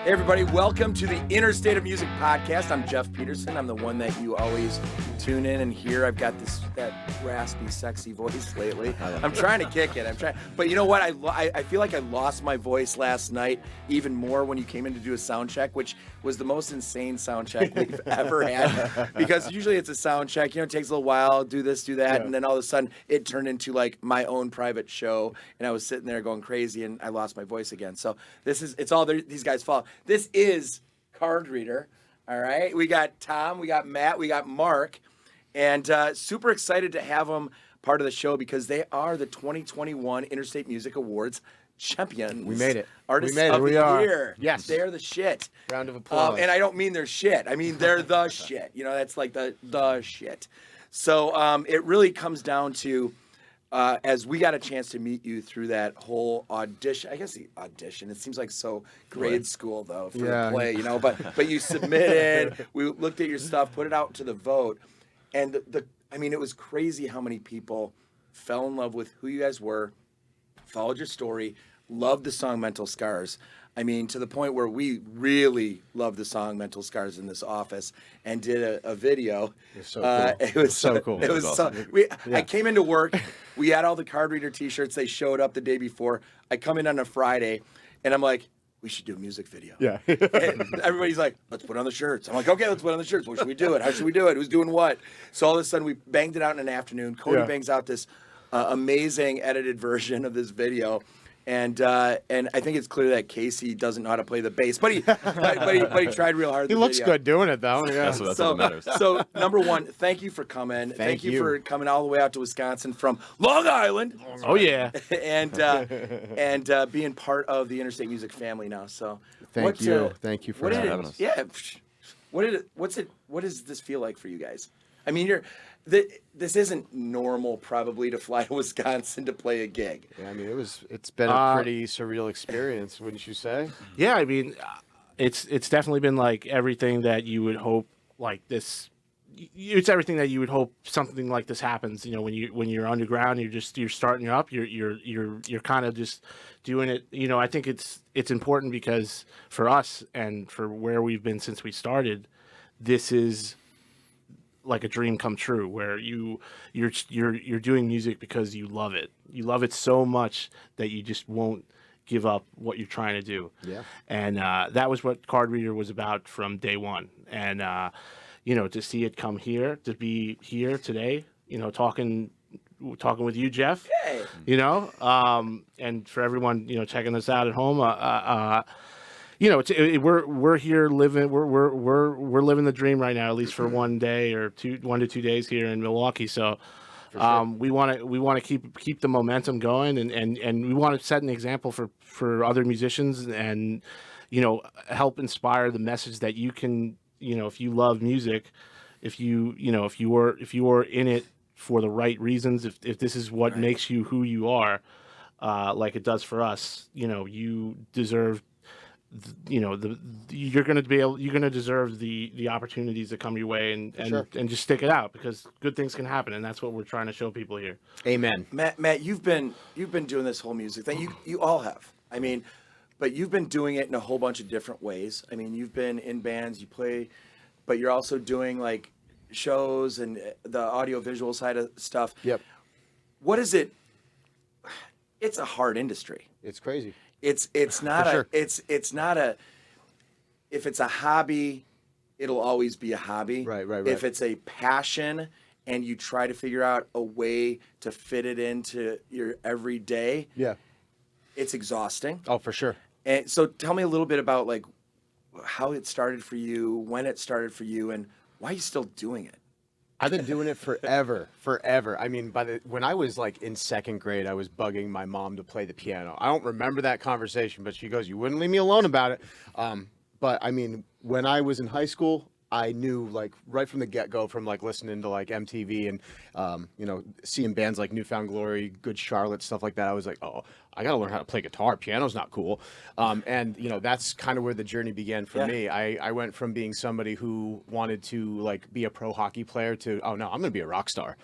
Hey everybody, welcome to the Interstate Music Podcast. I'm Jeff Peterson. I'm the one that you always tune in and hear. I've got that raspy, sexy voice lately. I'm trying to kick it. But you know what? I feel like I lost my voice last night even more when you came in to do a sound check, which was the most insane sound check we've ever had. Because usually it's a sound check, it takes a little while, do this, do that, and then all of a sudden it turned into like my own private show, and I was sitting there going crazy, and I lost my voice again. So it's all these guys' fault. This is Card Reader, all right? We got Tom, we got Matt, we got Mark, and super excited to have them part of the show because they are the 2021 Interstate Music Awards champions. We made it. Artists of the year. Yes. They're the shit. Round of applause. And I don't mean they're shit. I mean they're the shit. That's like the shit. So it really comes down to as we got a chance to meet you through that whole audition. I guess the audition. It seems like so grade school though for the play, But you submitted. We looked at your stuff, put it out to the vote, and it was crazy how many people fell in love with who you guys were, followed your story, loved the song "Mental Scars." I mean, to the point where we really loved the song "Mental Scars" in this office and did a video. It was so cool. It was so cool. It was awesome. I came into work. We had all the Card Reader T-shirts. They showed up the day before. I come in on a Friday, and I'm like, we should do a music video. Yeah. And everybody's like, let's put on the shirts. I'm like, okay, let's put on the shirts. What should we do it? How should we do it? Who's doing what? So all of a sudden, we banged it out in an afternoon. Cody bangs out this amazing edited version of this video. And I think it's clear that Casey doesn't know how to play the bass, but he tried real hard. He looks good doing it though. Yeah. That's what matters. So number one, thank you for coming. Thank you for coming all the way out to Wisconsin from Long Island. Oh yeah. and being part of the Interstate Music family now. So thank you for having us. Yeah. What does this feel like for you guys? I mean, this isn't normal probably to fly to Wisconsin to play a gig. Yeah, I mean it's been a pretty surreal experience, wouldn't you say? Yeah, I mean it's definitely been like everything that you would hope like this. It's everything that you would hope something like this happens. When you're underground, you're starting up. You're kind of just doing it. I think it's important because for us and for where we've been since we started, this is like a dream come true where you're doing music because you love it. You love it so much that you just won't give up what you're trying to do. Yeah. And that was what Card Reader was about from day one. And to see it come here, to be here today, talking with you, Jeff. Hey. And for everyone checking us out at home, we're here living. We're living the dream right now, at least for 1 day or 1 to 2 days here in Milwaukee. So, we want to keep the momentum going, and we want to set an example for other musicians, and help inspire the message that you can, if you love music, if you are in it for the right reasons, if this is what makes you who you are, like it does for us, you deserve. You're going to deserve the opportunities that come your way, and just stick it out because good things can happen, and that's what we're trying to show people here. Amen. Matt, you've been doing this whole music thing. You all have. I mean, but you've been doing it in a whole bunch of different ways. I mean, you've been in bands, you play, but you're also doing like shows and the audio visual side of stuff. Yep. What is it? It's a hard industry. It's crazy. It's not it's not a, if it's a hobby, it'll always be a hobby. Right. If it's a passion and you try to figure out a way to fit it into your everyday, it's exhausting. Oh, for sure. And so tell me a little bit about like how it started for you, when it started for you, and why are you still doing it? I've been doing it forever. I mean, when I was like in second grade, I was bugging my mom to play the piano. I don't remember that conversation, but she goes, "You wouldn't leave me alone about it." But I mean, when I was in high school, I knew like right from the get-go from like listening to like MTV and seeing bands like Newfound Glory, Good Charlotte, stuff like that. I was like, oh, I gotta learn how to play guitar. Piano's not cool. And that's kind of where the journey began for me. I went from being somebody who wanted to like be a pro hockey player to, oh no, I'm gonna be a rock star.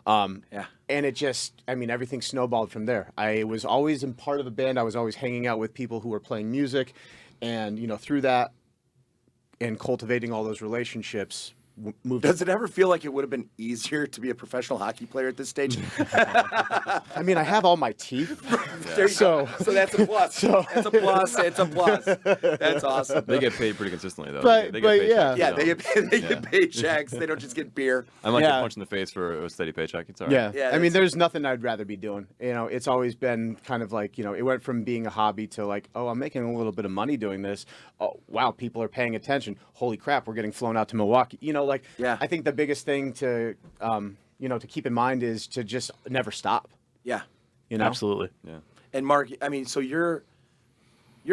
And it just, everything snowballed from there. I was always in part of a band. I was always hanging out with people who were playing music. And, through that and cultivating all those relationships, moved. Does it ever feel like it would have been easier to be a professional hockey player at this stage? I mean, I have all my teeth. There you go. So that's a plus. That's a plus. It's a plus. That's awesome. They get paid pretty consistently though. But- they but get yeah. paychecks, Yeah, so. they get paychecks. They don't just get beer. I might Yeah. get punched in the face for a steady paycheck. It's all right. Yeah. Yeah, I mean, that's- there's nothing I'd rather be doing. It's always been kind of like, it went from being a hobby to like, oh, I'm making a little bit of money doing this. Oh, wow, people are paying attention. Holy crap, we're getting flown out to Milwaukee. Yeah. I think the biggest thing to, to keep in mind is to just never stop. Yeah. Absolutely. Yeah. And Mark, I mean, so you're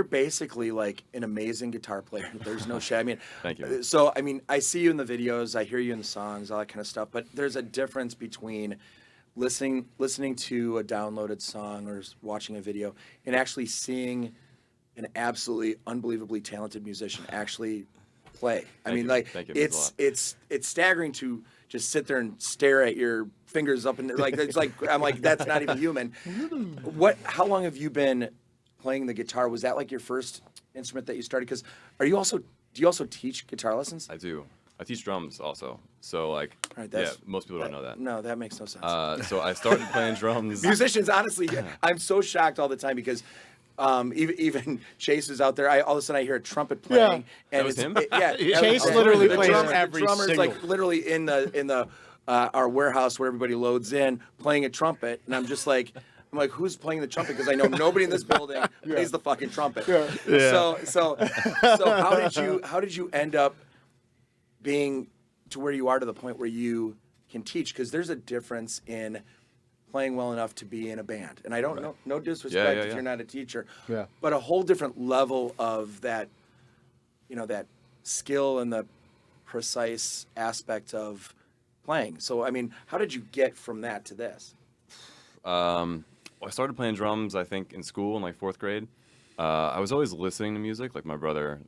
basically like an amazing guitar player. There's no shit. I mean, Thank you. So, I mean, I see you in the videos, I hear you in the songs, all that kind of stuff. But there's a difference between listening to a downloaded song or watching a video and actually seeing an absolutely unbelievably talented musician actually play. I mean, like Thank you. It means a it's staggering to just sit there and stare at your fingers up and like it's like I'm like that's not even human. How long have you been playing the guitar? Was that like your first instrument that you started? Because do you also teach guitar lessons? I do. I teach drums also. So like, Right, yeah, that's- most people don't know that. No, that makes no sense. So I started playing drums. Musicians, honestly, I'm so shocked all the time because even Chase is out there. All of a sudden I hear a trumpet playing, and That was it's him? Chase literally the plays drummer, every the drummer's single- like literally in the our warehouse where everybody loads in playing a trumpet, and I'm like, who's playing the trumpet? Because I know nobody in this building plays the fucking trumpet. So how did you end up being to where you are to the point where you can teach? Because there's a difference in playing well enough to be in a band, and I don't know, no disrespect if you're not a teacher, but a whole different level of that, that skill and the precise aspect of playing. So I mean, how did you get from that to this? Well, I started playing drums, I think, in school in like 4th grade. I was always listening to music. Like my brother,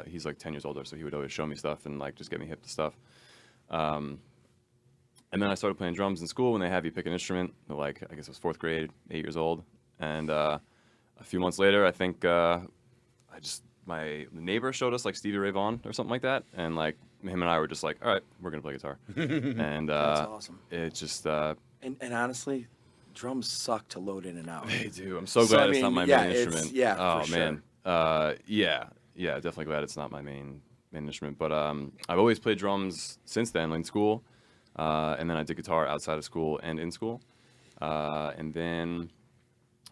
he's like 10 years older, so he would always show me stuff and like just get me hip to stuff. And then I started playing drums in school when they have you pick an instrument. Like I guess it was 4th grade, 8 years old. And a few months later, I think my neighbor showed us like Stevie Ray Vaughan or something like that, and like him and I were just like, all right, we're gonna play guitar. And That's awesome. it just And honestly, drums suck to load in and out. they do. I'm so So, glad I it's mean, not my yeah, main it's- instrument. yeah, Oh for man. Yeah, definitely glad it's not my main instrument. But I've always played drums since then, like in school, and then I did guitar outside of school and in school, and then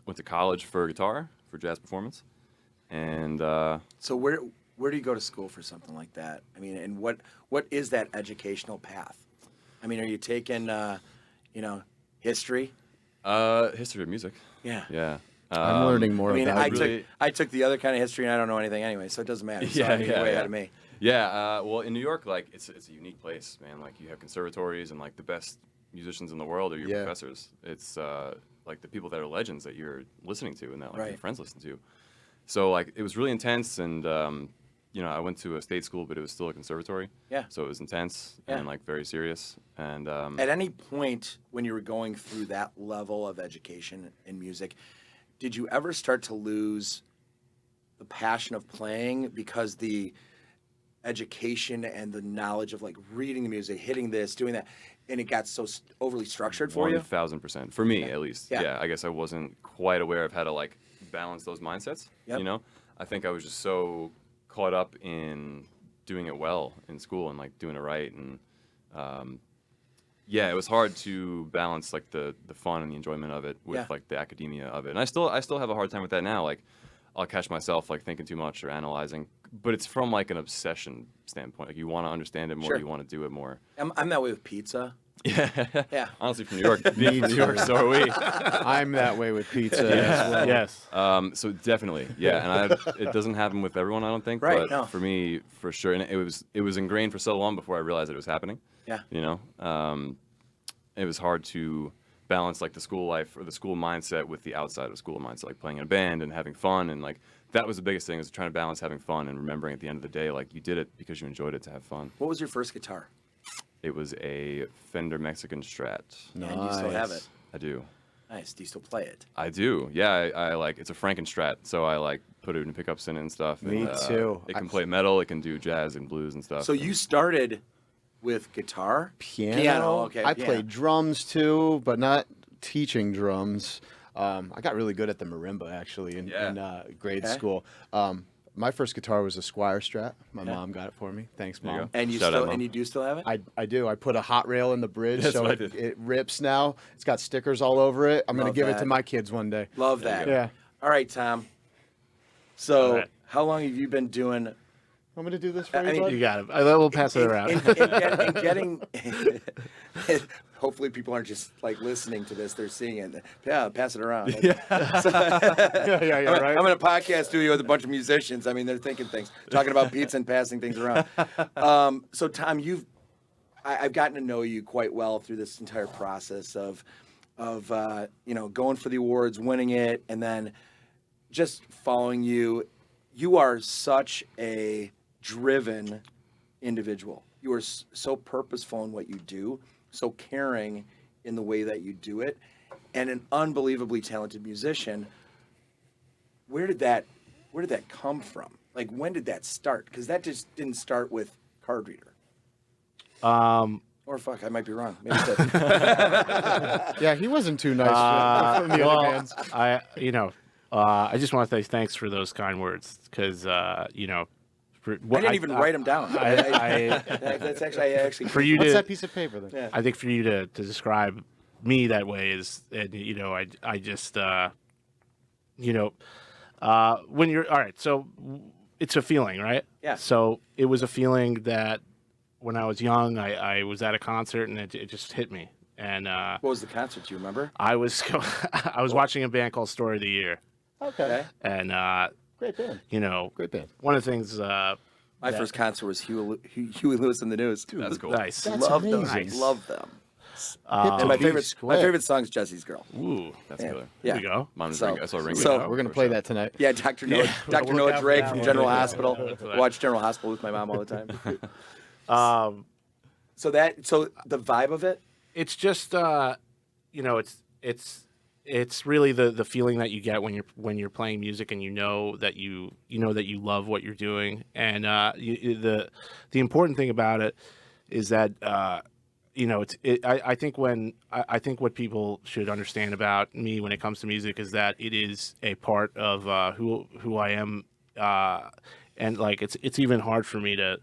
went to college for guitar for jazz performance, and So where do you go to school for something like that? I mean, and what is that educational path? I mean, are you taking history? history of music. Yeah. Yeah. I'm learning more I mean, about I took the other kind of history, and I don't know anything anyway, so it doesn't matter. So, I mean, you're way ahead of me. Yeah, well, in New York, like it's a unique place, man. Like you have conservatories, and like the best musicians in the world are your professors. It's like the people that are legends that you're listening to, and that like your friends listen to. So like it was really intense, and I went to a state school, but it was still a conservatory. Yeah. So it was intense and like very serious. And At any point when you were going through that level of education in music, did you ever start to lose the passion of playing because the education and the knowledge of like reading the music, hitting this, doing that, and it got so overly structured for you? 1,000%. For me, at least. Yeah. I guess I wasn't quite aware of how to like balance those mindsets. Yep. I think I was just so caught up in doing it well in school and like doing it right, and it was hard to balance like the fun and the enjoyment of it with like the academia of it. And I still have a hard time with that now. Like I'll catch myself like thinking too much or analyzing, but it's from like an obsession standpoint. Like you want to understand it more, Sure. you want to do it more. I'm that way with pizza. Yeah. Honestly, from New York, being from New York, so are we. I'm that way with pizza as well. Yes. So definitely, yeah, and it doesn't happen with everyone, I don't think, Right, but no. for me, for sure, and it was ingrained for so long before I realized that it was happening. Yeah. It was hard to balance like the school life or the school mindset with the outside of school mindset, like playing in a band and having fun, and like that was the biggest thing, is trying to balance having fun and remembering at the end of the day, like you did it because you enjoyed it to have fun. What was your first guitar? It was a Fender Mexican Strat. And you still have it. I do. Nice. Do you still play it? I do. Yeah, I like it's a Frankenstrat, so I like put it in pickups in it and stuff. Me and, too. It can play metal, it can do jazz and blues and stuff. So you started with guitar? Piano. Okay. I piano. played drums too, but not teaching drums. I got really good at the marimba actually in grade school. My first guitar was a Squire Strat. My mom got it for me. Thanks, There you Mom. go. And you Shout out, still Mom. and you do still have it? I do. I put a hot rail in the bridge, That's so what I did. it rips now. It's got stickers all over it. I'm going Love to give it that. to my kids one day. Love that. Yeah. All right, Tom. So, All right. how long have you been doing? Want me to do this for I mean, you, bud? You got it. We'll pass it around. In getting hopefully people aren't just like listening to this; they're seeing it. Yeah, pass it around. yeah, I'm in a podcast studio with a bunch of musicians. I mean, they're thinking things, talking about pizza and passing things around. So, Tom, I've gotten to know you quite well through this entire process of going for the awards, winning it, and then just following you. You are such a driven individual. You are so purposeful in what you do, so caring in the way that you do it, and an unbelievably talented musician. Where did that come from? Like, when did that start? Because that just didn't start with Card Reader. Or fuck, I might be wrong. Maybe it did. Yeah, he wasn't too nice from the other bands. I just want to say thanks for those kind words because I didn't even write them down. That's actually for you What's to that piece of paper then? Yeah. I think for you to describe me that way is, and I just when you're all right, so it's a feeling, right? Yeah. So it was a feeling that when I was young, I was at a concert and it just hit me, and What was the concert? Do you remember? I was watching a band called Story of the Year, Okay. and Great band. Great band. one of the things. My first concert was Huey Lewis and the News. That's cool. Nice. That's Love them. amazing. Love them. Hip to And my beat favorite square. song is Jesse's Girl. Ooh, That's Yeah. killer. Yeah. here we go. Mine was So- Ringo. I saw Ringo. so- Starr We're going to for play sure. that tonight. Yeah, Dr. Noah, Dr. Look Noah out for Drake that from one. General Yeah. Hospital. Yeah. Watch General Hospital with my mom all the time. So the vibe of it. It's just it's really the feeling that you get when you're playing music and you know that you love what you're doing, and the important thing about it is that I think what people should understand about me when it comes to music is that it is a part of who I am, and like it's even hard for me to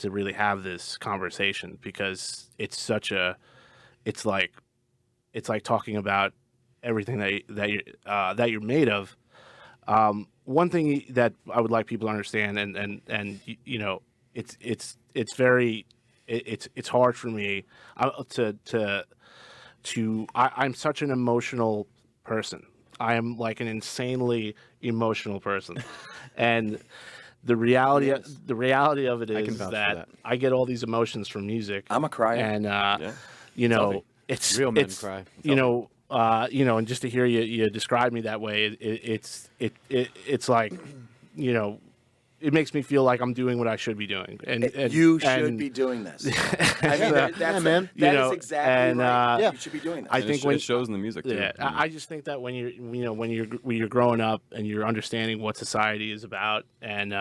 really have this conversation because it's like talking about everything that you're made of. One thing that I would like people to understand, and it's hard for me I'm such an emotional person. I am like an insanely emotional person, and the reality of it can is vouch for that that. I get all these emotions from music. I'm a crier. And Yeah. it's Real men it's, cry. and just to hear you describe me that way, it's like, it makes me feel like I'm doing what I should be doing, and You should be doing this. I mean, that's man. that is exactly and, right. yeah. You should be doing this. I And think it shows in the music too. yeah, I just think that when you're growing up and you're understanding what society is about, and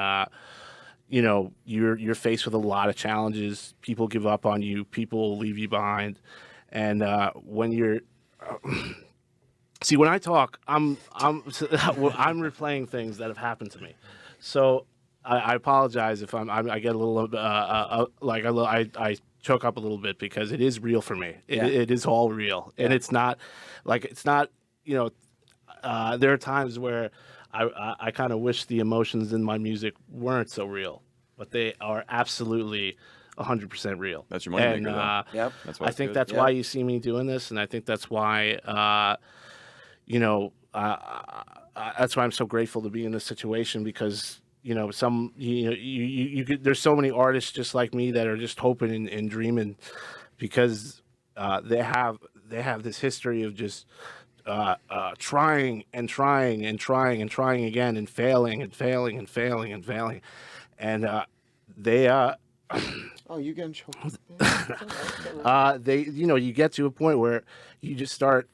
you're faced with a lot of challenges. People give up on you. People leave you behind, and when you're see, when I talk, I'm replaying things that have happened to me. So I apologize if I get a little I choke up a little bit because it is real for me. It is all real, and it's not. There are times where I kind of wish the emotions in my music weren't so real, but they are absolutely 100% real. That's your moneymaker, though. Yep. That's why I it's think good. that's why you see me doing this, and I think that's why, that's why I'm so grateful to be in this situation because there's so many artists just like me that are just hoping and dreaming because they have this history of just trying and trying and trying and trying again and failing and failing and failing and failing, and they. Oh, you getting choked? You get to a point where you just start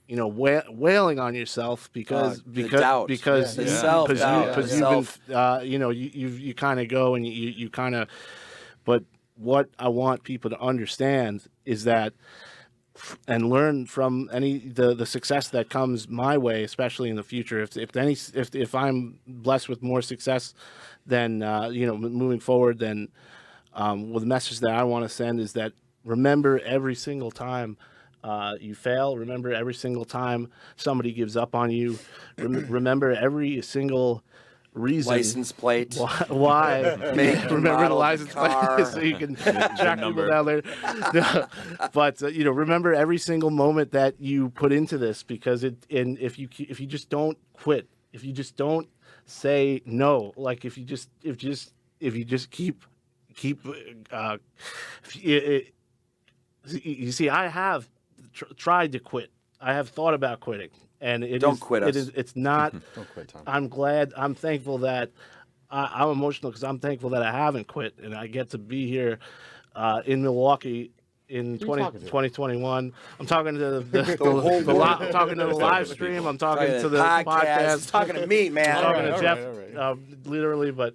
wailing on yourself because the doubt. because The you- self-doubt, because the you've been you kind of go and you kind of. But what I want people to understand is that, and learn from the success that comes my way, especially in the future. If I'm blessed with more success, then moving forward, then the message that I want to send is that remember every single time you fail. Remember every single time somebody gives up on you. Remember every single reason. License plate. Why? Make and Remember model the license car. plate so you can track people down there. No, but remember every single moment that you put into this, because if you just don't quit, if you just don't say no, like if you just keep you see, I have tried to quit. I have thought about quitting, and Don't quit us. It's not. Don't quit, Tom. I'm thankful that I'm emotional because I'm thankful that I haven't quit, and I get to be here in Milwaukee in 2021. I'm talking to I'm talking to the live stream. I'm talking to the podcast. Talking to me, man. I'm talking to Jeff, literally. But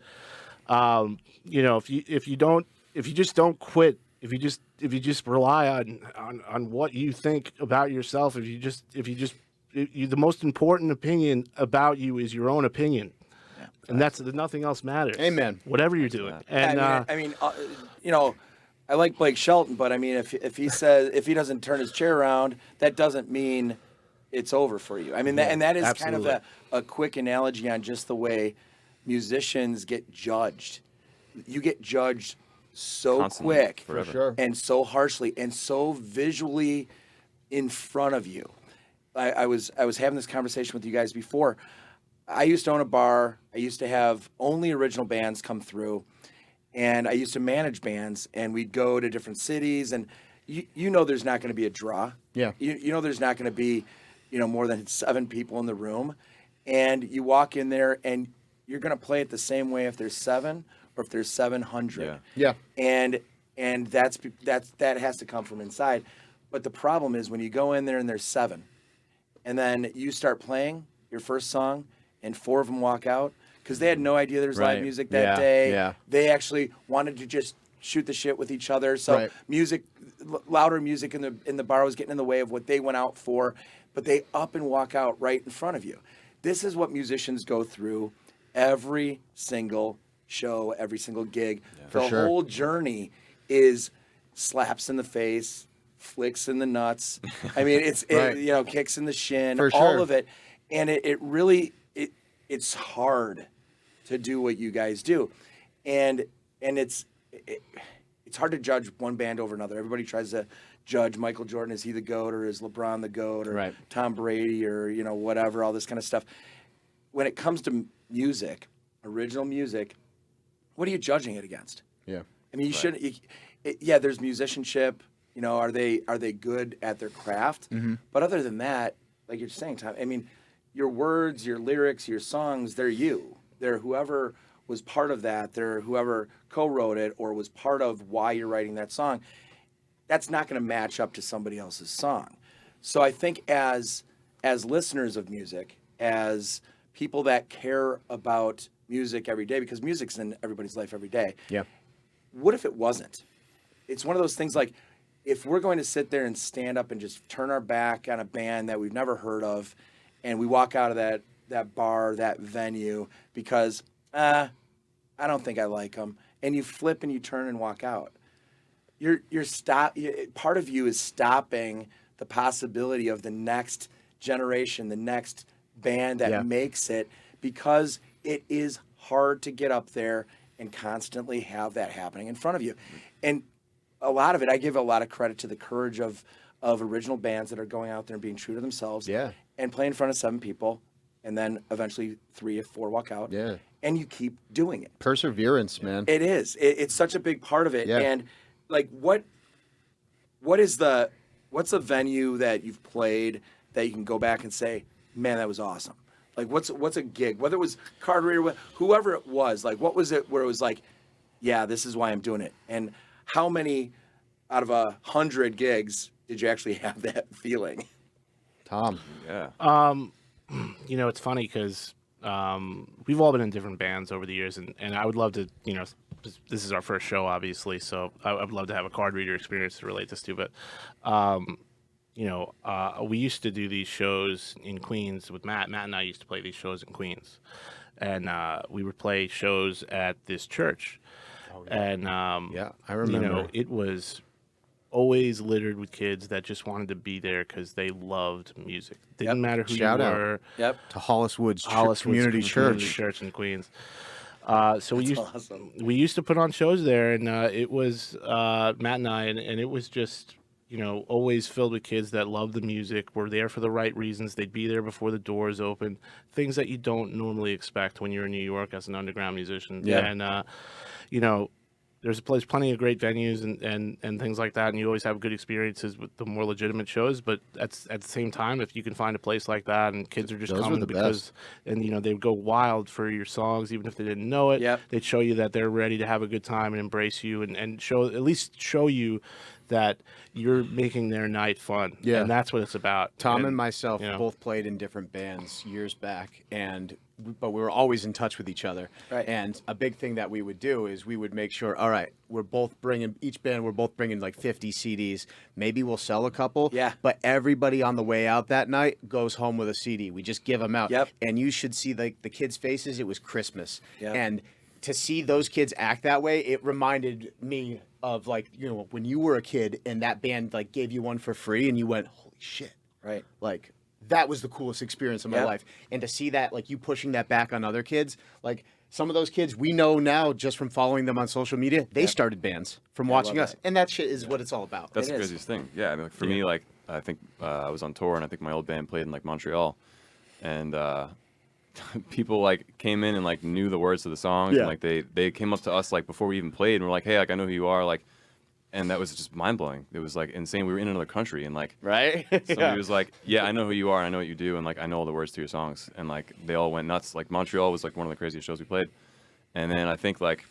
if you just don't quit, if you just rely on what you think about yourself, the most important opinion about you is your own opinion. Yeah, and that's nothing else matters. Amen. Whatever you're doing. And I like Blake Shelton, but I mean, if he doesn't turn his chair around, that doesn't mean it's over for you. I mean, that is absolutely. kind of a quick analogy on just the way musicians get judged. You get judged so Constantly, quick, forever. For sure. and so harshly, and so visually in front of you. I was having this conversation with you guys before. I used to own a bar. I used to have only original bands come through, and I used to manage bands. And we'd go to different cities, and there's not going to be a draw. Yeah. There's not going to be more than 7 people in the room, and you walk in there and you're going to play it the same way if there's 7 or if there's 700. Yeah. And that has to come from inside. But the problem is when you go in there and there's 7, and then you start playing your first song, and 4 of them walk out because they had no idea there's live Right. music that Yeah, day. yeah. They actually wanted to just shoot the shit with each other. So Right. louder music in the bar was getting in the way of what they went out for. But they up and walk out right in front of you. This is what musicians go through every single show, every single gig. The sure. whole journey is slaps in the face, flicks in the nuts. I mean, Right. kicks in the shin, For all sure. of it. And it really it's hard to do what you guys do. And it's hard to judge one band over another. Everybody tries to judge Michael Jordan, is he the GOAT, or is LeBron the GOAT, or Right. Tom Brady, or whatever, all this kind of stuff. When it comes to music, original music, what are you judging it against? Yeah. I mean, you shouldn't. There's musicianship. Are they good at their craft? Mm-hmm. But other than that, like you're saying, Tom, I mean, your words, your lyrics, your songs, they're you. They're whoever was part of that. They're whoever co-wrote it or was part of why you're writing that song. That's not going to match up to somebody else's song. So I think as listeners of music, as people that care about music every day, because music's in everybody's life every day. Yeah. What if it wasn't? It's one of those things like, if we're going to sit there and stand up and just turn our back on a band that we've never heard of, and we walk out of that bar, that venue, because I don't think I like them, and you flip and you turn and walk out, part of you is stopping the possibility of the next generation, the next band that makes it, because it is hard to get up there and constantly have that happening in front of you. And a lot of it, I give a lot of credit to the courage of original bands that are going out there and being true to themselves and playing in front of 7 people, and then eventually 3 or 4 walk out. Yeah. And you keep doing it. Perseverance, man. It is. It's such a big part of it. Yeah. And like, what's the venue that you've played that you can go back and say, man, that was awesome? Like, what's a gig, whether it was Card Reader, whoever it was, like, what was it where it was like, yeah, this is why I'm doing it? And how many out of 100 gigs did you actually have that feeling? Tom. Yeah. You know, it's funny because we've all been in different bands over the years, and I would love to, you know, this is our first show, obviously, so I would love to have a card reader experience to relate this to. But, you know, we used to do these shows in Queens with Matt. Matt and I used to play these shows in Queens, and we would play shows at this church. Oh, yeah. And, Yeah, I remember. You know, it was always littered with kids that just wanted to be there because they loved music. Didn't matter who Shout you out. were. Yep. To Hollis Woods Community Church. Church in Queens. So Awesome. we used to put on shows there, and it was Matt and I, and it was just, you know, always filled with kids that loved the music, were there for the right reasons. They'd be there before the doors opened. Things that you don't normally expect when you're in New York as an underground musician. Yeah. And you know, there's plenty of great venues and things like that, and you always have good experiences with the more legitimate shows. But at the same time, if you can find a place like that and kids are just Those were coming the because, best. and you know, they would go wild for your songs, even if they didn't know it. Yep. They'd show you that they're ready to have a good time and embrace you, and at least show you that you're making their night fun. Yeah. And that's what it's about. Tom and myself you know. both played in different bands years back, but we were always in touch with each other. Right. And a big thing that we would do is we would make sure, all right, we're both bringing like 50 CDs. Maybe we'll sell a couple. Yeah. But everybody on the way out that night goes home with a CD. We just give them out. Yep. And you should see the kids' faces. It was Christmas. Yep. And to see those kids act that way, it reminded me of, like, you know, when you were a kid and that band like gave you one for free and you went, holy shit. Right. Like, that was the coolest experience of my Yep. life. And to see that, like, you pushing that back on other kids, like, some of those kids we know now just from following them on social media, they started bands from watching love us. that. And that shit is what it's all about. That's It the is. craziest thing. Yeah, I mean, like, for me, like, I think I was on tour, and I think my old band played in like Montreal, and people like came in and like knew the words to the songs, Yeah. and like they came up to us like before we even played, and were like, hey, like I know who you are, like, and that was just mind blowing. It was like insane. We were in another country, and like Right? somebody was like, yeah, I know who you are, I know what you do, and like I know all the words to your songs, and like they all went nuts. Like Montreal was like one of the craziest shows we played, and then I think like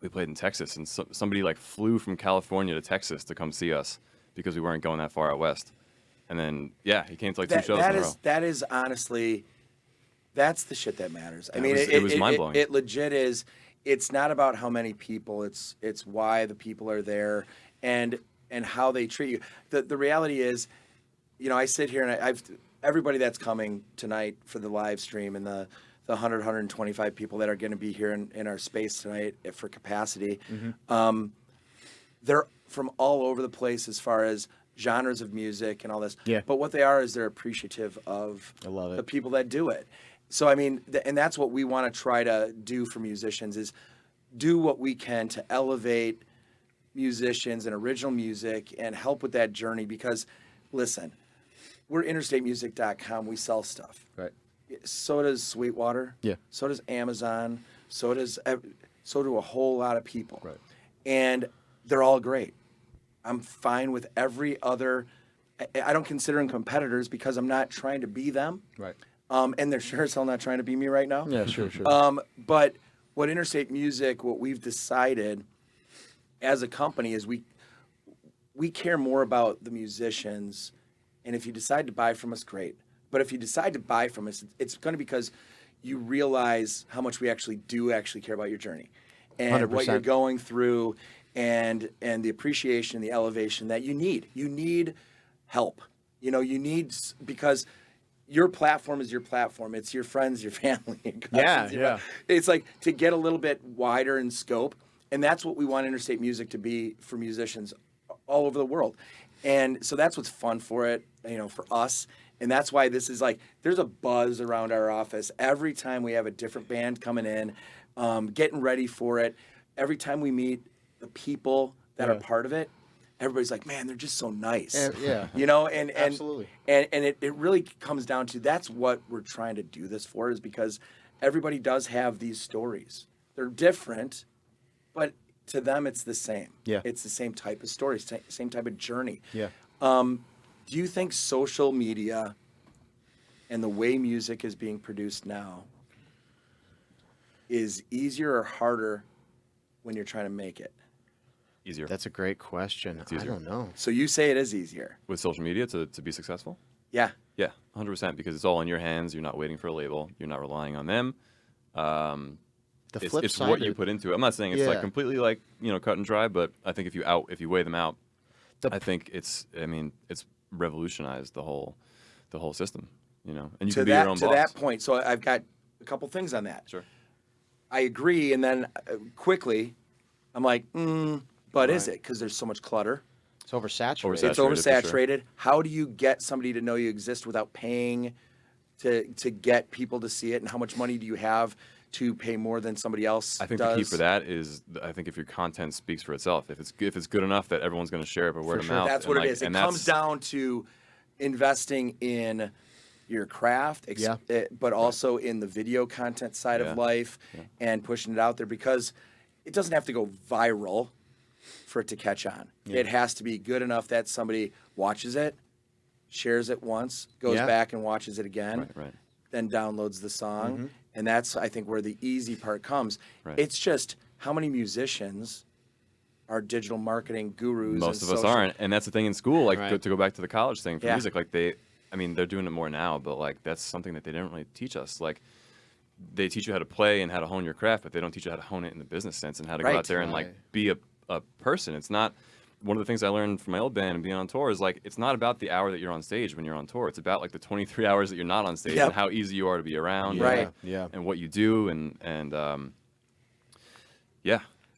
we played in Texas, and somebody like flew from California to Texas to come see us because we weren't going that far out west. And then, yeah, he came to like two shows in a row. That is honestly, that's the shit that matters. I mean, it was mind-blowing. It legit is. It's not about how many people. It's why the people are there and how they treat you. The reality is, you know, I sit here and everybody that's coming tonight for the live stream and the 125 people that are going to be here in our space tonight for capacity, they're from all over the place as far as genres of music and all this. Yeah. But what they are is they're appreciative of I love it. the people that do it. So, I mean, and that's what we want to try to do for musicians is do what we can to elevate musicians and original music and help with that journey because, listen, we're interstatemusic.com. We sell stuff. Right. So does Sweetwater. Yeah. So does Amazon. So do a whole lot of people. Right. And they're all great. I'm fine with every other. I don't consider them competitors because I'm not trying to be them. Right. And they're sure as hell not trying to be me right now. Yeah, sure. But what Interstate Music, what we've decided as a company is we care more about the musicians. And if you decide to buy from us, great. But if you decide to buy from us, it's going to be because you realize how much we actually care about your journey and what you're 100%. going through and the appreciation and the elevation that you need. You need help. You know, because your platform is your platform. It's your friends, your family. Your cousins, Yeah. It's like to get a little bit wider in scope. And that's what we want Interstate Music to be for musicians all over the world. And so that's what's fun for it, you know, for us. And that's why this is like, there's a buzz around our office. Every time we have a different band coming in, getting ready for it. Every time we meet the people that are part of it, everybody's like, man, they're just so nice. Yeah. You know, and Absolutely. And it really comes down to that's what we're trying to do this for is because everybody does have these stories. They're different, but to them it's the same. Yeah. It's the same type of story, same type of journey. Yeah. Do you think social media and the way music is being produced now is easier or harder when you're trying to make it? Easier. That's a great question. I easier. don't know. So you say it is easier. With social media to be successful? Yeah. 100%, because it's all in your hands. You're not waiting for a label. You're not relying on them. It's what you put into it. I'm not saying it's like completely like, cut and dry, but I think if you weigh them out, I think it's revolutionized the whole system, and you can be your own boss. To that point, so I've got a couple things on that. Sure. I agree, and then quickly, I'm like, but is it? Because there's so much clutter. It's oversaturated. It's oversaturated. Sure. How do you get somebody to know you exist without paying to get people to see it? And how much money do you have to pay more than somebody else I think does? the key for that is, I think if your content speaks for itself, if it's good enough that everyone's going to share it by word of mouth. That's what it is. It comes down to investing in your craft, but also in the video content side of life and pushing it out there, because it doesn't have to go viral for it to catch on. It has to be good enough that somebody watches it, shares it once, goes back and watches it again, then downloads the song. And that's, I think, where the easy part comes. It's just how many musicians are digital marketing gurus? Most of us aren't. And that's the thing in school, to go back to the college thing for music, they're doing it more now, but like that's something that they didn't really teach us. Like, they teach you how to play and how to hone your craft, but they don't teach you how to hone it in the business sense and how to go out there and like be a person. It's not one of the things I learned from my old band and being on tour is like, it's not about the hour that you're on stage when you're on tour. It's about like the 23 hours that you're not on stage and how easy you are to be around, and what you do, and I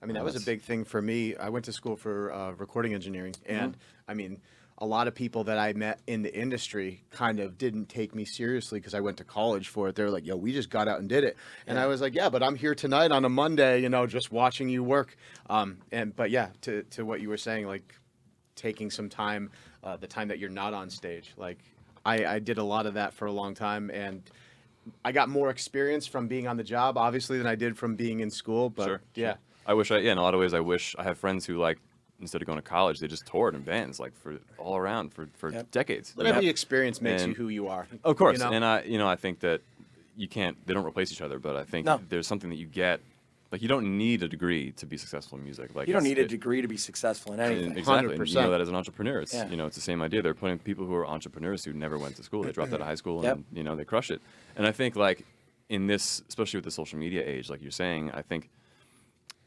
mean, that was a big thing for me. I went to school for recording engineering, and I mean, a lot of people that I met in the industry kind of didn't take me seriously because I went to college for it. They were like, yo, we just got out and did it. And I was like, yeah, but I'm here tonight on a Monday, just watching you work. But yeah, to what you were saying, like taking some time, the time that you're not on stage. Like I did a lot of that for a long time, and I got more experience from being on the job, obviously, than I did from being in school. But yeah. I wish in a lot of ways, I have friends who like, instead of going to college, they just toured in bands like for all around for decades. But every experience makes you who you are. Of course, and I think that they don't replace each other, but I think there's something that you get. Like, you don't need a degree to be successful in music. Like, you don't need a degree to be successful in anything. Exactly. 100%. And you know that as an entrepreneur. It's it's the same idea. There are plenty of people who are entrepreneurs who never went to school. They dropped out of high school and they crush it. And I think like in this, especially with the social media age, like you're saying, I think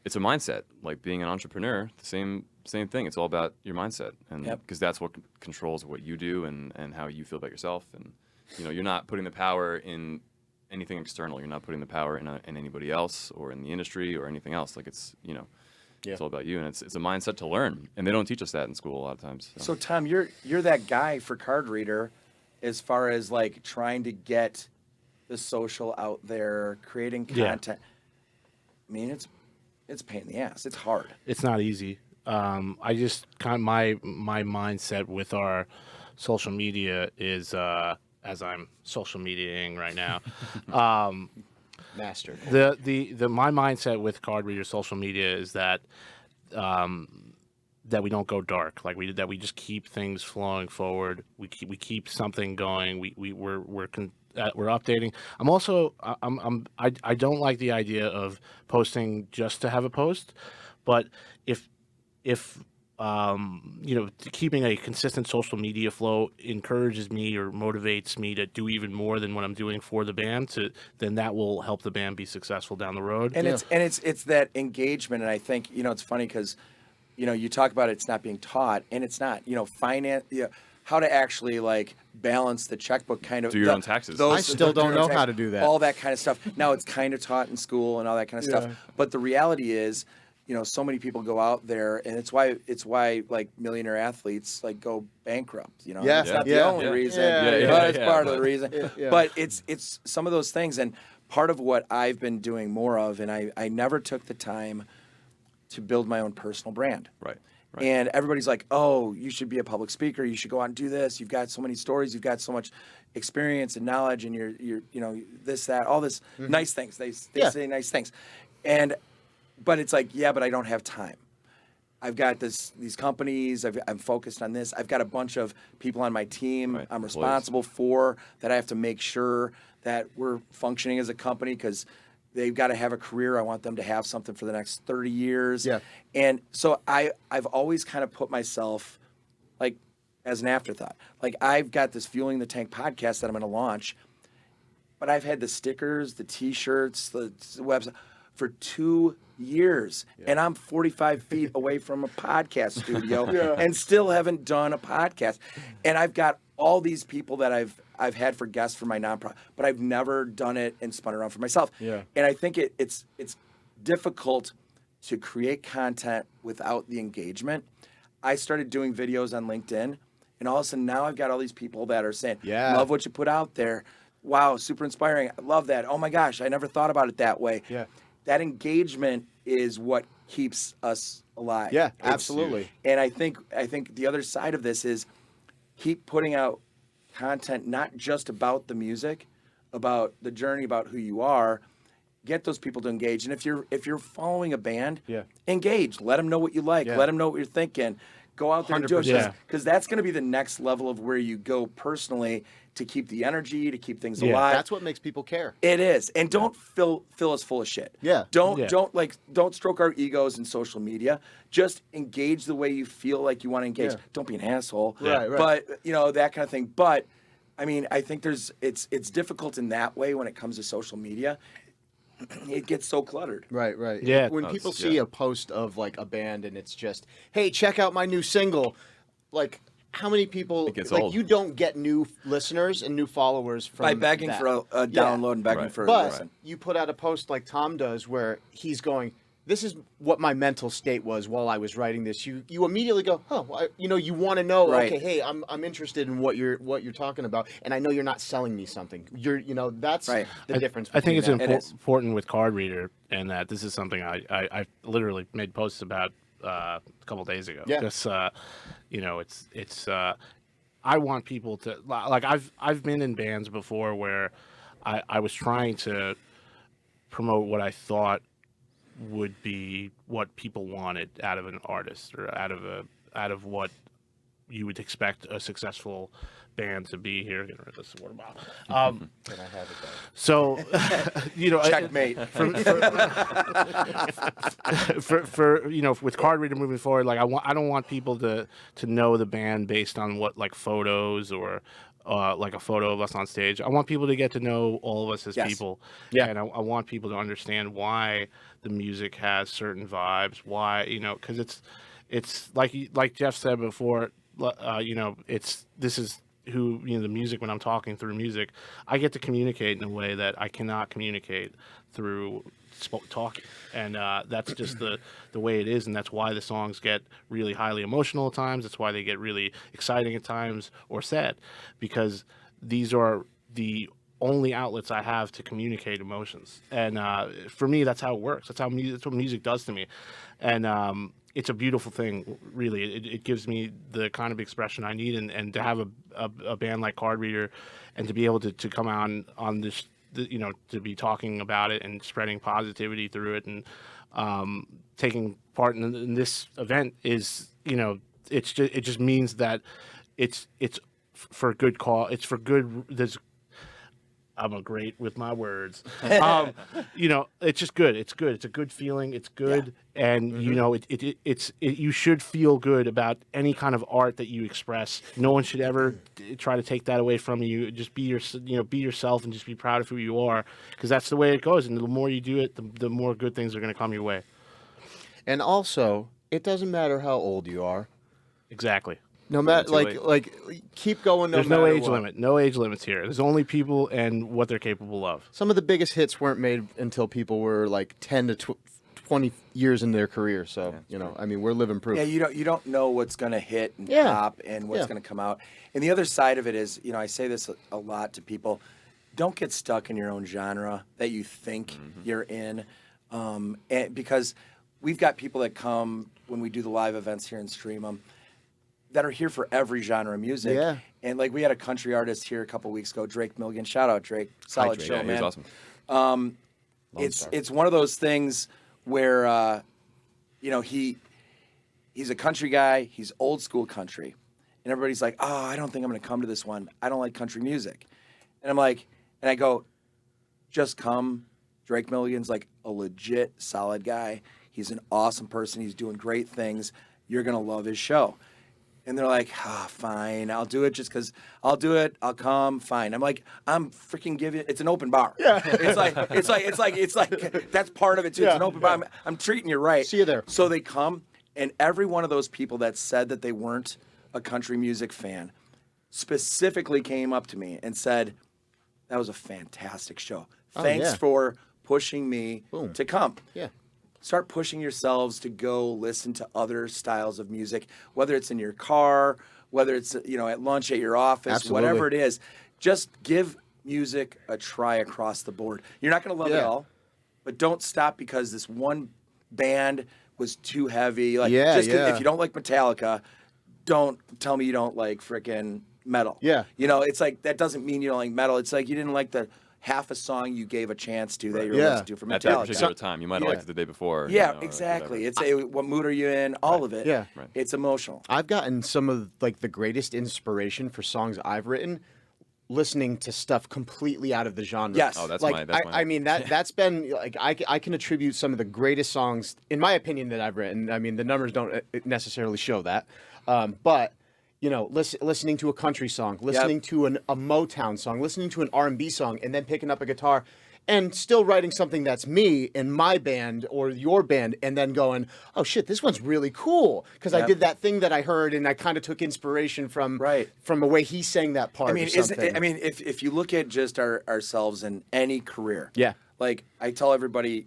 it's a mindset. Like being an entrepreneur, the same thing. It's all about your mindset, and because that's what controls what you do and how you feel about yourself. And you're not putting the power in anything external. You're not putting the power in anybody else or in the industry or anything else. Like it's it's all about you, and it's a mindset to learn. And they don't teach us that in school a lot of times. So Tom, you're that guy for Card Reader, as far as like trying to get the social out there, creating content. I mean, it's a pain in the ass. It's hard. It's not easy. I just kind of my mindset with our social media is as I'm social mediating right now. Master. My mindset with Card Reader social media is that that we don't go dark. Like we just keep things flowing forward. We keep something going. We're updating. I don't like the idea of posting just to have a post, but if keeping a consistent social media flow encourages me or motivates me to do even more than what I'm doing for the band, then that will help the band be successful down the road. And it's that engagement. And I think it's funny because you talk about it's not being taught, and it's not finance. How to actually like balance the checkbook, kind of do your own taxes. I still don't know how to do that. All that kind of stuff. Now it's kind of taught in school and all that kind of stuff. But the reality is, so many people go out there, and it's why like millionaire athletes like go bankrupt. It's not the only reason, but it's part of the reason. But it's some of those things, and part of what I've been doing more of, and I never took the time to build my own personal brand. Right. And everybody's like, oh, you should be a public speaker. You should go out and do this. You've got so many stories. You've got so much experience and knowledge, and you're this, that, all this nice things. They say nice things. But it's like, but I don't have time. I've got these companies. I'm focused on this. I've got a bunch of people on my team I'm responsible for that I have to make sure that we're functioning as a company, because they've got to have a career. I want them to have something for the next 30 years. Yeah. And so I've always kind of put myself like as an afterthought. Like I've got this Fueling the Tank podcast that I'm going to launch, but I've had the stickers, the T-shirts, the website for 2 years, and I'm 45 feet away from a podcast studio and still haven't done a podcast. And I've got all these people that I've had for guests for my nonprofit, but I've never done it and spun around for myself. Yeah. And I think it's difficult to create content without the engagement. I started doing videos on LinkedIn, and all of a sudden now I've got all these people that are saying, love what you put out there. Wow, super inspiring. I love that. Oh my gosh, I never thought about it that way. Yeah. That engagement is what keeps us alive. Yeah, absolutely. And I think the other side of this is keep putting out content not just about the music, about the journey, about who you are. Get those people to engage. And if you're following a band, engage. Let them know what you like. Let them know what you're thinking. Go out there and do it. Because that's going to be the next level of where you go personally to keep the energy, to keep things alive. That's what makes people care. It is. And don't fill us full of shit. Yeah. Don't stroke our egos in social media. Just engage the way you feel like you want to engage. Don't be an asshole. Right. But that kind of thing. But I mean, I think it's difficult in that way when it comes to social media. It gets so cluttered. Right. Yeah. When people see a post of like a band and it's just, hey, check out my new single, like how many people old. You don't get new listeners and new followers from By begging that. for a download and begging for a But listen. you put out a post like Tom does where he's going, this is what my mental state was while I was writing this. You immediately go, you want to know, Right. okay, hey, I'm interested in what you're talking about, and I know you're not selling me something. That's Right. the difference. I think it's between that. important with Card Reader, and that this is something I literally made posts about a couple days ago. Yeah. Just it's I want people to like I've been in bands before where I was trying to promote what I thought would be what people wanted out of an artist or out of what you would expect a successful band to be. Here, get rid of this water bottle. Can I have it back? So, Checkmate. for with Card Reader moving forward, like I don't want people to know the band based on what like photos or like a photo of us on stage. I want people to get to know all of us as people. Yeah. And I want people to understand why the music has certain vibes, why, because it's like Jeff said before, this is who, the music, when I'm talking through music, I get to communicate in a way that I cannot communicate through talking. And that's just the way it is. And that's why the songs get really highly emotional at times. That's why they get really exciting at times or sad, because these are the only outlets I have to communicate emotions. And for me, that's how it works. That's what music does to me. And it's a beautiful thing, really. It gives me the kind of expression I need, and to have a band like Card Reader, and to be able to come on this, to be talking about it and spreading positivity through it, and taking part in this event is, it just means that it's for good call. It's for good. I'm great with my words. It's just good. It's good. It's a good feeling. It's good, and you should feel good about any kind of art that you express. No one should ever try to take that away from you. Just be yourself, and just be proud of who you are, because that's the way it goes. And the more you do it, the more good things are going to come your way. And also, it doesn't matter how old you are. Exactly. No matter, like, keep going. There's no age limit. No age limits here. There's only people and what they're capable of. Some of the biggest hits weren't made until people were like 10 to 20 years in their career. So, I mean, we're living proof. Yeah, you don't know what's going to hit and pop and what's going to come out. And the other side of it is, I say this a lot to people, don't get stuck in your own genre that you think you're in. And because we've got people that come when we do the live events here and stream them, that are here for every genre of music. Yeah. And like we had a country artist here a couple weeks ago, Drake Milligan. Shout out Drake. Solid Drake. show, Yeah, man. he was awesome. It's one of those things where he's a country guy, he's old school country. And everybody's like, "Oh, I don't think I'm going to come to this one. I don't like country music." And I'm like, and I go, "Just come." Drake Milligan's like a legit solid guy. He's an awesome person. He's doing great things. You're going to love his show. And they're like, fine, I'll do it just because I'll do it. I'll come, fine. I'm like, I'm freaking giving. It's an open bar. Yeah. It's like that's part of it too. It's an open bar. I'm treating you right. See you there. So they come, and every one of those people that said that they weren't a country music fan specifically came up to me and said, that was a fantastic show. Thanks for pushing me to come. Yeah. Start pushing yourselves to go listen to other styles of music, whether it's in your car, whether it's at lunch at your office, Absolutely. whatever it is. Just give music a try across the board. You're not going to love it all, but don't stop because this one band was too heavy. Like, if you don't like Metallica, don't tell me you don't like frickin' metal. Yeah. It's like that doesn't mean you don't like metal. It's like you didn't like the half a song you gave a chance to that you were listening to from at that Metallica. particular time. You might have liked it the day before. Yeah, exactly. It's what mood are you in? All of it. Yeah. Right. It's emotional. I've gotten some of like the greatest inspiration for songs I've written listening to stuff completely out of the genre. Yes. Oh, that's like, my. I mean that's been like I can attribute some of the greatest songs in my opinion that I've written. I mean the numbers don't necessarily show that, but listening to a country song, listening to a Motown song, listening to an R&B song, and then picking up a guitar, and still writing something that's me in my band or your band, and then going, oh shit, this one's really cool because I did that thing that I heard, and I kind of took inspiration from the way he sang that part. If you look at just ourselves in any career, like I tell everybody,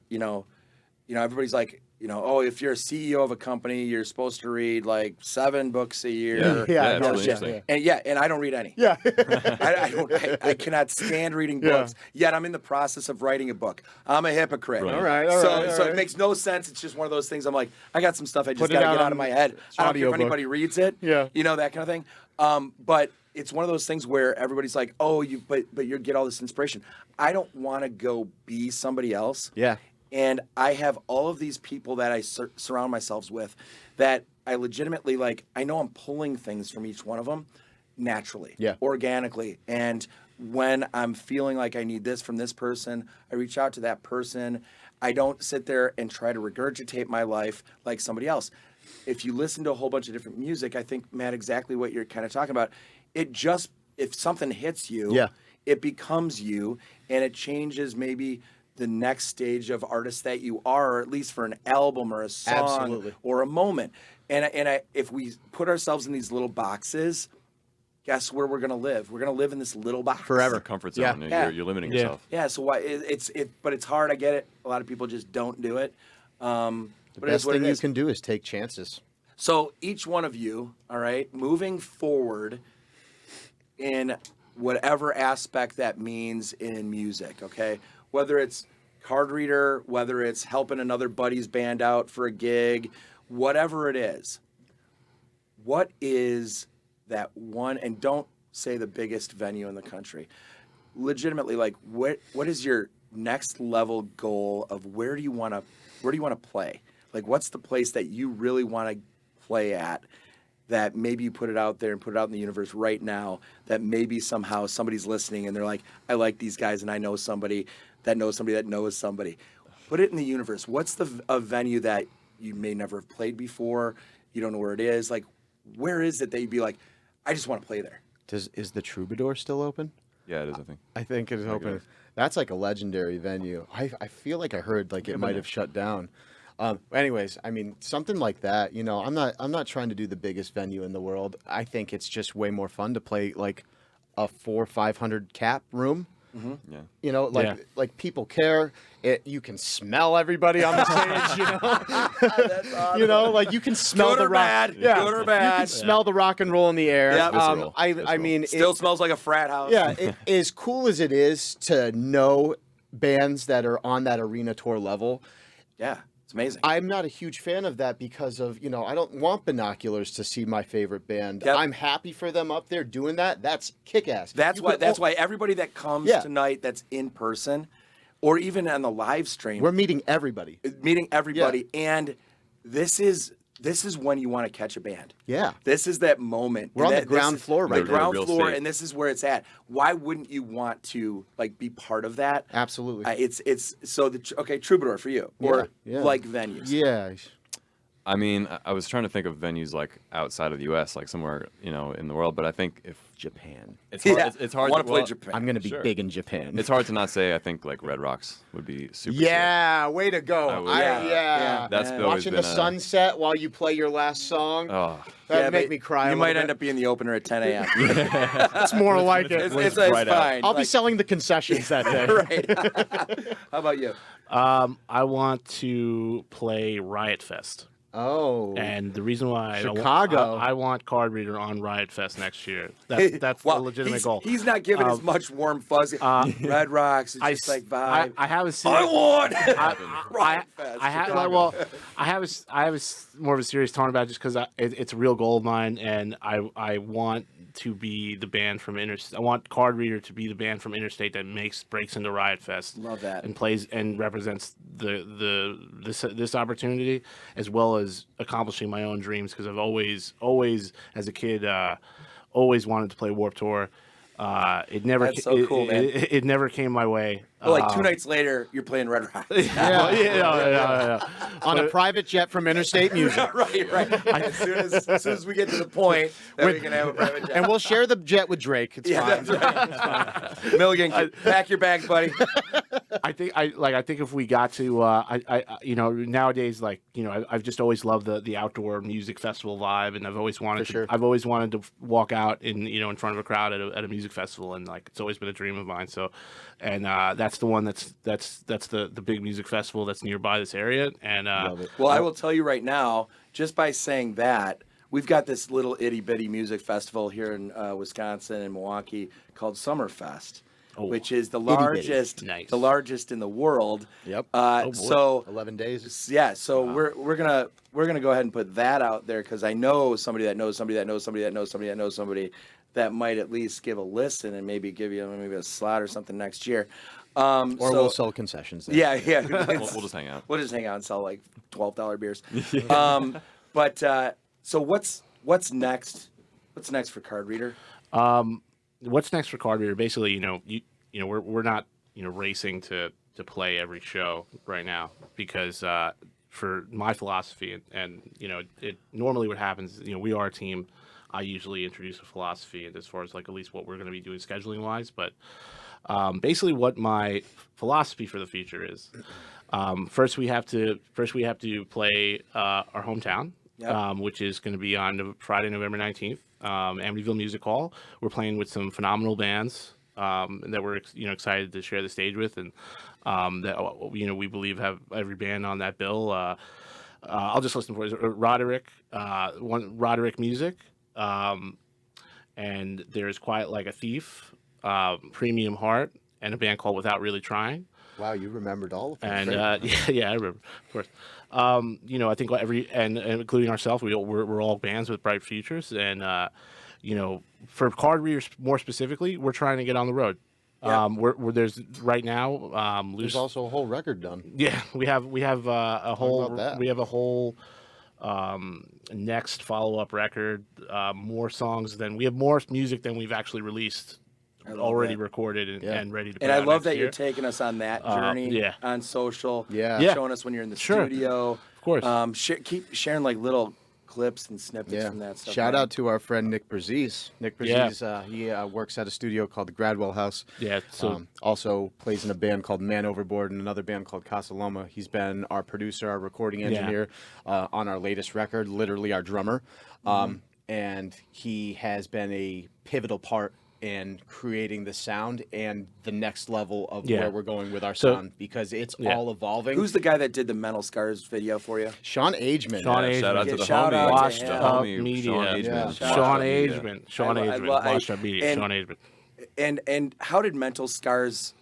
everybody's like, if you're a CEO of a company, you're supposed to read like 7 books a year. Yeah, it's really interesting. And I don't read any. Yeah. I cannot stand reading books. Yet I'm in the process of writing a book. I'm a hypocrite. Right. All right. So it makes no sense. It's just one of those things. I'm like, I got some stuff I just got to get out of my head. I don't care if anybody reads it. Yeah. That kind of thing. But it's one of those things where everybody's like, oh, but you get all this inspiration. I don't want to go be somebody else. Yeah. And I have all of these people that I surround myself with that I legitimately like. I know I'm pulling things from each one of them naturally, organically. And when I'm feeling like I need this from this person, I reach out to that person. I don't sit there and try to regurgitate my life like somebody else. If you listen to a whole bunch of different music, I think, Matt, exactly what you're kind of talking about. If something hits you, it becomes you, and it changes maybe the next stage of artist that you are, or at least for an album or a song or a moment. And if we put ourselves in these little boxes, guess where we're going to live? We're going to live in this little box forever. Comfort zone. You're limiting yourself. Yeah. So why but it's hard. I get it. A lot of people just don't do it. The best thing you can do is take chances. So each one of you, all right, moving forward in whatever aspect that means in music, okay? Whether it's card reader, whether it's helping another buddy's band out for a gig, whatever it is, what is that one, and don't say the biggest venue in the country, legitimately, like what is your next level goal of where do you want to play? Like what's the place that you really want to play at that maybe you put it out there and put it out in the universe right now that maybe somehow somebody's listening and they're like, I like these guys and I know somebody that knows somebody that knows somebody. Put it in the universe. What's a venue that you may never have played before? You don't know where it is. Like, where is it that you'd be like, I just want to play there? Is the Troubadour still open? Yeah, it is, I think. I think it is open. That's like a legendary venue. I feel like I heard like it might have shut down. Anyways, I mean, something like that, I'm not trying to do the biggest venue in the world. I think it's just way more fun to play like a 400 or 500 cap room. Mm-hmm. Yeah. Like people care. You can smell everybody on the stage, That's awesome. like you can smell good or bad. Yeah. Good or bad. You can smell the rock and roll in the air. Yep. I mean, still smells like a frat house. Yeah, as cool as it is to know bands that are on that arena tour level. Yeah. It's amazing. I'm not a huge fan of that because of, I don't want binoculars to see my favorite band. Yep. I'm happy for them up there doing that. That's kick-ass. That's why everybody that comes tonight that's in person or even on the live stream. We're meeting everybody. And this is when you want to catch a band. Yeah. This is that moment. We're on the ground floor right now. The ground floor, state. and this is where it's at. Why wouldn't you want to be part of that? Absolutely. It's so Troubadour for you or like venues. Yeah. I mean, I was trying to think of venues like outside of the U.S., like somewhere in the world. But I think if Japan. it's hard, Yeah. it's hard I want to to play well, Japan. I'm gonna be Sure. big in Japan. It's hard to not say. I think like Red Rocks would be super. Yeah, way to go. I would, yeah. That's Yeah. always Watching been the sunset while you play your last song. Oh, That'd make but me cry. You a might little end bit. up being the opener at 10 a.m. It's more like it. It's right out. fine. I'll be selling the concessions that day. Right. How about you? I want to play Riot Fest. Oh. And the reason why Chicago. I want Card Reader on Riot Fest next year. That's Well, a legitimate goal. He's not giving as much warm fuzzy. Red Rocks. It's just like vibe. I have a I serious, want. I, Riot Fest, I have Chicago. well, I have more of a serious tone about it just because it's a real goal of mine, and I want to be the band from Interstate. I want Card Reader to be the band from Interstate that breaks into Riot Fest. Love that. And plays and represents this opportunity, as well as accomplishing my own dreams, because I've always as a kid always wanted to play Warped Tour. It never That's so cool, man. It never came my way. Well, like 2 nights later, you're playing Red Rocks. Yeah. On a private jet from Interstate Music. right. As soon as we get to the point that we can have a private jet. And we'll share the jet with Drake. It's fine. That's right. Milligan, pack your bags, buddy. I think if we got to nowadays, I've just always loved the outdoor music festival vibe, and I've always wanted to walk out in front of a crowd at a music festival, and like it's always been a dream of mine. So, and that's the one that's the big music festival that's nearby this area, and Love it. Well, I will tell you right now, just by saying that, we've got this little itty bitty music festival here in Wisconsin and Milwaukee called Summerfest. Which is the largest, Nice. the largest in the world. Yep. So 11 days. yeah, so we're gonna go ahead and put that out there because I know somebody that knows somebody that knows somebody that knows somebody that knows somebody that might at least give a listen and maybe give you maybe a slot or something next year. Or we'll sell concessions there. Yeah. we'll just hang out. We'll just hang out and sell like $12 beers. So what's next? What's next for Card Reader? what's next for Card Reader? Basically, we're not racing to play every show right now because for my philosophy and it normally what happens, we are a team. I usually introduce a philosophy as far as like at least what we're going to be doing scheduling wise, but basically what my philosophy for the future is. First we have to play our hometown, which is going to be on Friday, November 19th, Amityville Music Hall. We're playing with some phenomenal bands that we're excited to share the stage with, and that we believe have every band on that bill. I'll just listen for it. Roderick Music, and there's Quiet Like a Thief, Premium Heart, and a band called Without Really Trying. Wow, you remembered all of them. And yeah, I remember, of course. I think and including ourselves, we're all bands with bright futures, and for Card Readers more specifically, we're trying to get on the road. Yeah. There's right now. There's also a whole record done. Yeah, we have a whole about that. we have a whole next follow-up record. More songs than we have more music than we've actually released. Already recorded and ready to put And I out love next that year. you're taking us on that journey on social. Yeah. Showing us when you're in the Sure. studio. Of course. Keep sharing like little clips and snippets Yeah. from that stuff. Shout man. out to our friend Nick Brzez. Nick Brzez, he works at a studio called the Gradwell House. Yeah, so also plays in a band called Man Overboard and another band called Casa Loma. He's been our producer, our recording engineer on our latest record, literally our drummer. And he has been a pivotal part in creating the sound and the next level of where we're going with our sound because it's all evolving. Who's the guy that did the Mental Scars video for you? Sean Ageman. Shout out to the shout out homie. to Washed him. the Up homie. Media. Sean Ageman. Yeah. Sean Ageman. Sean I Ageman. love- Washed Up Media. and- Sean Ageman. And how did Mental Scars?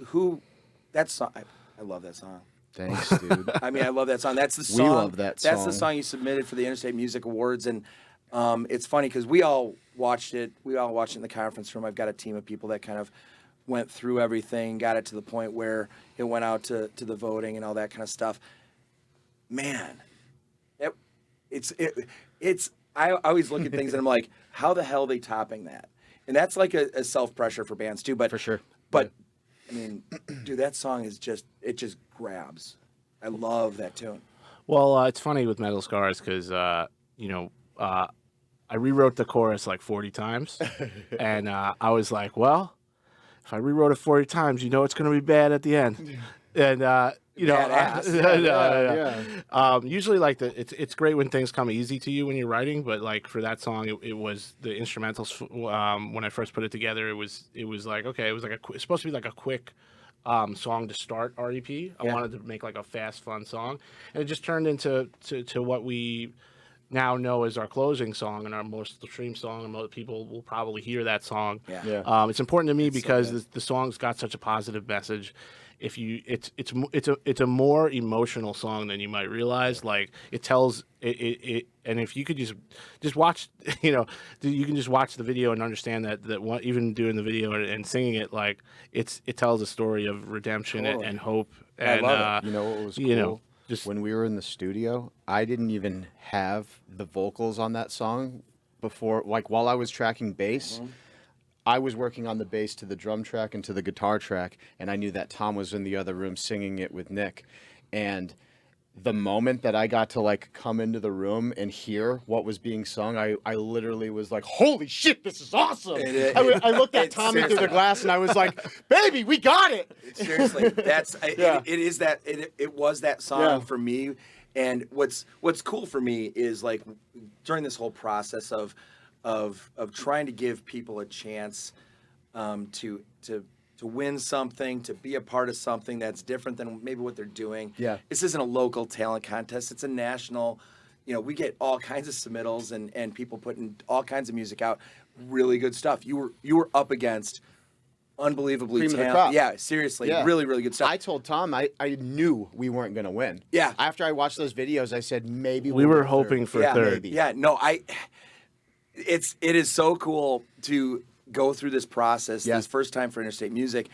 That song? I love that song. Thanks, dude. I mean, I love that song. That's the song. We love that That's the song. song you submitted for the Interstate Music Awards, and it's funny because we all watched it. We all watched it in the conference room. I've got a team of people that kind of went through everything, got it to the point where it went out to the voting and all that kind of stuff. Man, I always look at things and I'm like, how the hell are they topping that? And that's like a self pressure for bands too. But For sure. But I mean, dude, that song is just grabs. I love that tune. Well, it's funny with Metal Scars because, I rewrote the chorus like 40 times. And I was like, well, if I rewrote it 40 times, it's going to be bad at the end. And, Badass. usually like it's great when things come easy to you when you're writing, but like for that song, it was the instrumentals. When I first put it together, it was like, okay, it was like it's supposed to be like a quick song to start REP. I wanted to make like a fast, fun song, and it just turned into what we now know as our closing song and our most streamed song, and most people will probably hear that song. It's important to me because the song's got such a positive message. It's a more emotional song than you might realize. Like it tells it, and if you could just watch, you can just watch the video and understand that what, even doing the video and singing it, like it tells a story of redemption and hope. And I love it. You know what was cool? Just when we were in the studio, I didn't even have the vocals on that song before. Like while I was tracking bass. I was working on the bass to the drum track and to the guitar track, and I knew that Tom was in the other room singing it with Nick. And the moment that I got to like come into the room and hear what was being sung, I literally was like, holy shit, this is awesome. I looked at Tommy through the glass and I was like, baby, we got it. Seriously, it was that song for me. And what's cool for me is like during this whole process of trying to give people a chance to win something, to be a part of something that's different than maybe what they're doing. Yeah. This isn't a local talent contest. It's a national, we get all kinds of submittals and people putting all kinds of music out. Really good stuff. You were up against unbelievably talented. Yeah, seriously. Yeah. Really, really good stuff. I told Tom I knew we weren't going to win. Yeah. After I watched those videos, I said maybe we were get hoping third. for third. Maybe. Yeah, no, it is so cool to go through this process, this first time for Interstate Music,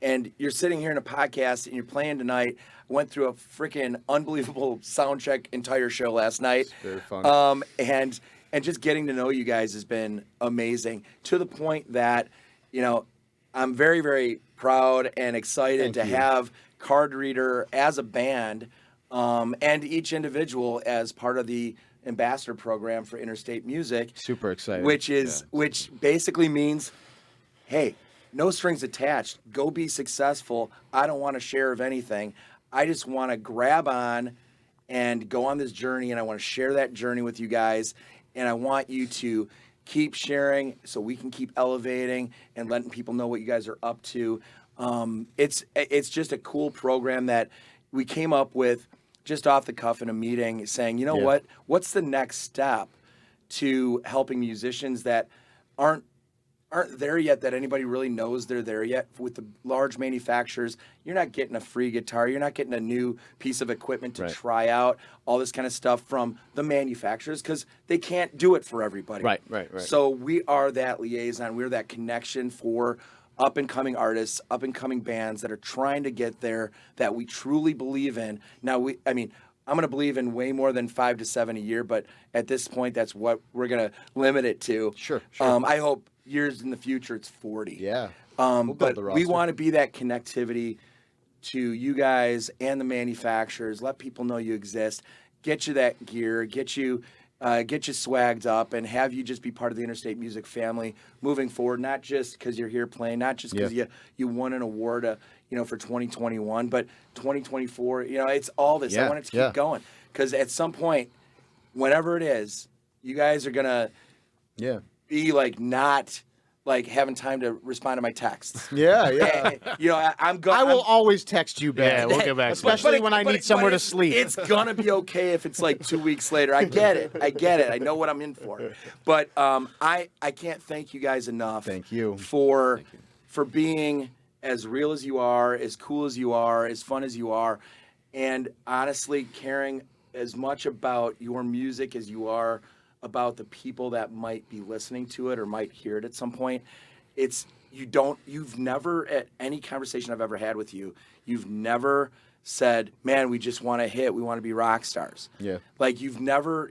and you're sitting here in a podcast and you're playing tonight. I went through a freaking unbelievable sound check entire show last night. It's very fun. And just getting to know you guys has been amazing, to the point that, I'm very, very proud and excited to have Card Reader as a band, and each individual as part of the ambassador program for Interstate Music. Super excited. Which basically means, hey, no strings attached. Go be successful. I don't want a share of anything. I just want to grab on and go on this journey, and I want to share that journey with you guys, and I want you to keep sharing so we can keep elevating and letting people know what you guys are up to. It's just a cool program that we came up with just off the cuff in a meeting, saying, what's the next step to helping musicians that aren't there yet, that anybody really knows they're there yet? With the large manufacturers, you're not getting a free guitar, you're not getting a new piece of equipment to try out, all this kind of stuff from the manufacturers, because they can't do it for everybody. Right. So we are that liaison, we're that connection for up-and-coming artists, up-and-coming bands that are trying to get there, that we truly believe in. Now, I'm going to believe in way more than 5 to 7 a year, but at this point, that's what we're going to limit it to. Sure. I hope years in the future it's 40. Yeah. But we want to be that connectivity to you guys and the manufacturers. Let people know you exist. Get you that gear. Get you swagged up, and have you just be part of the Interstate Music family moving forward. Not just because you're here playing, not just because you won an award, for 2021, but 2024. It's all this. I want it to keep going, because at some point, whenever it is, you guys are gonna be like not like having time to respond to my texts. I'm going. I will always text you back. Yeah, we'll get back. Especially when I need somewhere to sleep. It's gonna be okay if it's like 2 weeks later. I get it. I know what I'm in for. But I can't thank you guys enough. Thank you for being as real as you are, as cool as you are, as fun as you are, and honestly caring as much about your music as you are about the people that might be listening to it or might hear it at some point. You've never, at any conversation I've ever had with you, you've never said, man, we just want to hit, we want to be rock stars. Yeah. Like you've never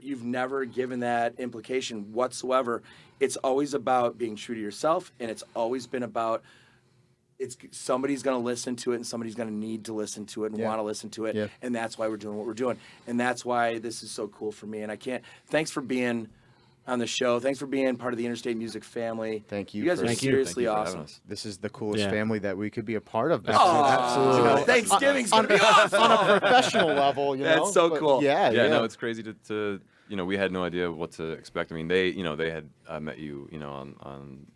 given that implication whatsoever. It's always about being true to yourself, and it's always been about somebody's going to listen to it, and somebody's going to need to listen to it and want to listen to it, and that's why we're doing what we're doing, and that's why this is so cool for me. And thanks for being on the show. Thanks for being part of the Interstate Music family. Thank you. You guys are seriously for awesome. This is the coolest family that we could be a part of. Absolutely. Thanksgiving's going to be awesome. On a professional level, That's so cool. Yeah, no, it's crazy to we had no idea what to expect. I mean, they had met you, on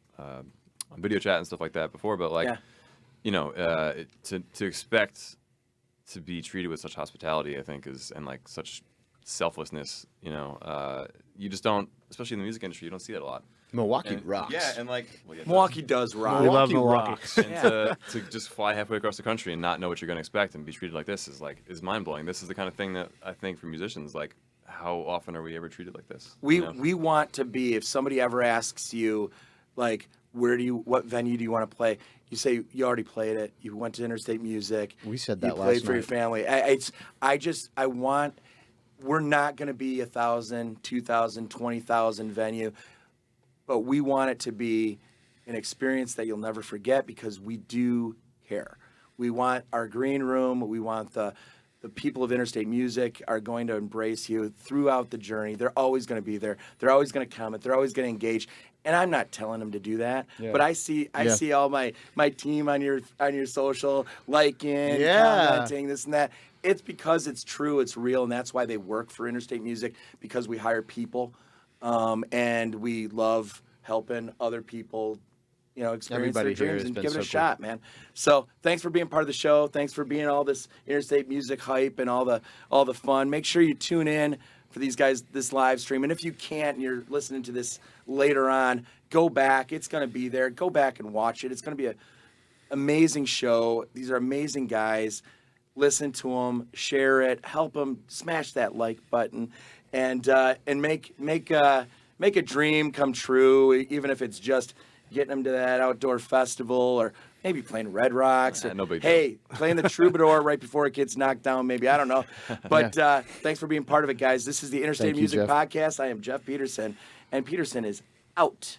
video chat and stuff like that before, but to expect to be treated with such hospitality, I think, and like such selflessness, you just don't, especially in the music industry, you don't see that a lot. Milwaukee rocks. Yeah, and Milwaukee does rock. We love Milwaukee. Rocks. And to just fly halfway across the country and not know what you're going to expect and be treated like this is mind blowing. This is the kind of thing that I think for musicians, like, how often are we ever treated like this? We want to be, if somebody ever asks you, like, what venue do you want to play? You say you already played it. You went to Interstate Music. We said that you played last for night. your family. We're not going to be 1,000, 2,000, 20,000 venue, but we want it to be an experience that you'll never forget because we do care. We want our green room. We want the people of Interstate Music are going to embrace you throughout the journey. They're always going to be there. They're always going to comment. They're always going to engage. And I'm not telling them to do that, but I see all my team on your social liking, commenting, this and that. It's because it's true, it's real, and that's why they work for Interstate Music, because we hire people, and we love helping other people, experience their dreams and give it a shot, man. So thanks for being part of the show. Thanks for being all this Interstate Music hype and all the fun. Make sure you tune in for these guys, this live stream. And if you can't and you're listening to this later on, go back. It's going to be there. Go back and watch it. It's going to be an amazing show. These are amazing guys. Listen to them, share it, help them, smash that like button, and make a dream come true, even if it's just getting them to that outdoor festival or maybe playing Red Rocks. Or, no big hey, playing the Troubadour right before it gets knocked down, maybe. I don't know. But thanks for being part of it, guys. This is the Interstate Music Podcast. I am Jeff Peterson, and Peterson is out.